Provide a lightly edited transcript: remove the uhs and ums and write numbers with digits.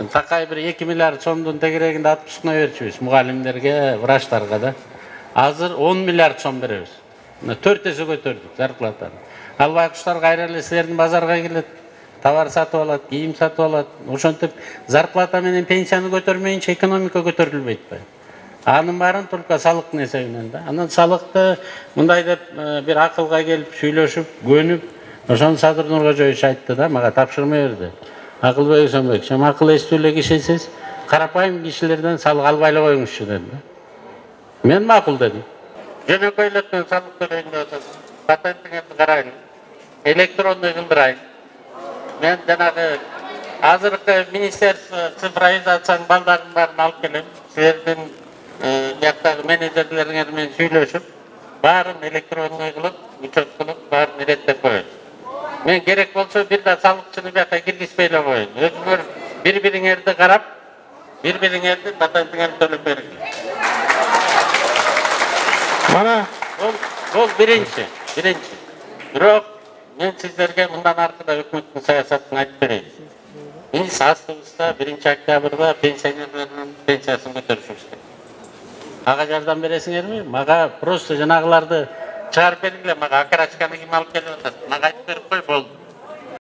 Такай bir 2 milyar сомдун тегерегинде 60 күнө берчүбүз мугалимдерге, врачтарга да. Азыр 10 milyar сом беребиз. 4 эсе көтөрдүк зарплатаны. Ал байкуштар кайра эле силердин базарга келет, товар сатып алат, кийим сатып алат. Ошентип зарплата менен пенсияны көтөрмөйүнчө экономика көтөрүлбөйт бай. Анын баарын только салыктын эсебинен да. Анан салыкты мындай деп бир акылга келип сүйлөшүп, көнүп, ошону Садыр Нуркожоевич айтты да, мага тапшырма берди. Акылбек Эсенбек, сен акыл эстүү эле кишисиз, карапайым кишилерден салык албай эле коюңузчу деди. Мен макул дедим. Жөнөкөйлөктөн салык төлөйүн деп атасың. Патентиңерди карайын. Электронный кылдырайын. Мен жанагы азыркы министерство цифровизацияның балдарын барын алып келем. Силердин жактагы менеджерлериңер менен сүйлөшүп, баарын электронный кылып, учет кылып, баарын иреттеп коеюн. Мен керек болсо бир да салыкчыны бияка киргизбей эле коеюн. Өзүңөр бири-бириңерди карап, бири-бириңерди патентиңерди төлөп бериңер. Mana Бул биринчи. Бирок мен сиздерге мындан аркыда өкмөттүн саясатын айтып берейин. Биз астыбызда 1-октябрда пенсионерлердин пенсиясын көтөрүшүбүз керек. Ага жардам бересиңерби? Мага просто жанагыларды чыгарып бергиле, мага окрачканы ким алып келип атат? Мага айтып берип кой, болду.